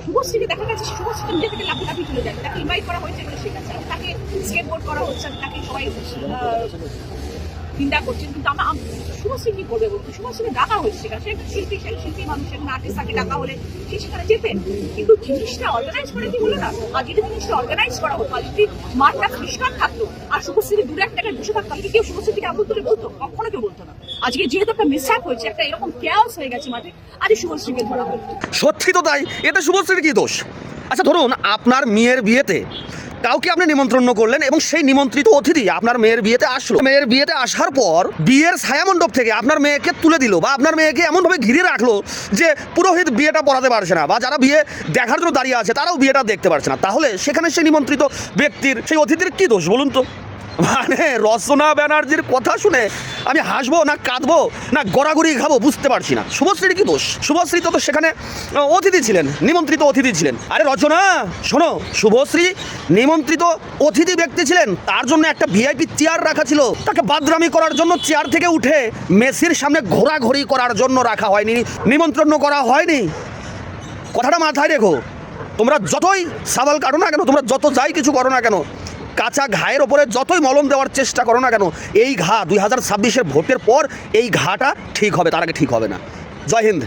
শুভশ্রীকে দেখা গেছে শুভশ্রী নিজে থেকে লাফি চলে যায়, তাকে ইনভাইট করা হয়েছে বলে ঠিক আছে, তাকে স্কেটবোর্ড করা হচ্ছে, তাকে সবাই নিন্দা করছেন, কিন্তু আমরা শুভশ্রী কি করবে বলতো? শুভশ্রীকে ডাকা হয়েছে সেখানে, সে শিল্পী, সেই শিল্পী মানুষ, সেখানে আর্টিস্ট, তাকে ডাকা হলে সে সেখানে যেতেন, কিন্তু জিনিসটা অর্গানাইজ করে কি হলো না? আর যদি জিনিসটা অর্গানাইজ করা হতো, আর যদি মাঠটা পরিষ্কার থাকতো আর শুভশ্রী দূরে এক জায়গায় বসে থাকতো, কেউ শুভশ্রীকে আবদ্ধ করে বলতো? কখনো কেউ বলতো না। আজকে যেহেতু একটা মিসহ্যাপ হয়েছে, একটা এরকম কেয়াস হয়ে গেছে মাঠে, আজ শুভশ্রীকে ধরা হলো। সত্যি তো তাই, এটা শুভশ্রীর কি দোষ? আচ্ছা ধরুন আপনার মেয়ের বিয়েতে কাউকে আপনি নিমন্ত্রণ করলেন এবং সেই নিমন্ত্রিত অতিথি আপনার মেয়ের বিয়েতে আসলো, মেয়ের বিয়েতে আসার পর বিয়ের ছায়ামণ্ডপ থেকে আপনার মেয়েকে তুলে দিল বা আপনার মেয়েকে এমনভাবে ঘিরে রাখলো যে পুরোহিত বিয়েটা পড়াতে পারছে না, বা যারা বিয়ে দেখার জন্য দাঁড়িয়ে আছে তারাও বিয়েটা দেখতে পারছে না, তাহলে সেখানে সেই নিমন্ত্রিত ব্যক্তির, সেই অতিথির কি দোষ বলুন তো? মানে রচনা ব্যানার্জির কথা শুনে আমি হাসবো না কাঁদবো না গড়াগড়ি খাবো বুঝতে পারছি না। শুভশ্রীর কি দোষ? শুভশ্রী তো সেখানে অতিথি ছিলেন, নিমন্ত্রিত অতিথি ছিলেন। আরে রচনা শোনো, শুভশ্রী নিমন্ত্রিত অতিথি ব্যক্তি ছিলেন, তার জন্য একটা ভিআইপি চেয়ার রাখা ছিল, তাকে বাদরামি করার জন্য চেয়ার থেকে উঠে মেসির সামনে ঘোরাঘুরি করার জন্য রাখা হয়নি, নিমন্ত্রণ করা হয়নি। কথাটা মাথায় রেখো। তোমরা যতই সাবাল কাটো না কেন, তোমরা যত যাই কিছু করো না কেন, কাঁচা ঘায়ের ওপরে যতই মলম দেওয়ার চেষ্টা করো না কেন, এই ঘা 2026-এর ভোটের পর এই ঘাটা ঠিক হবে, তার আগে ঠিক হবে না। জয় হিন্দ।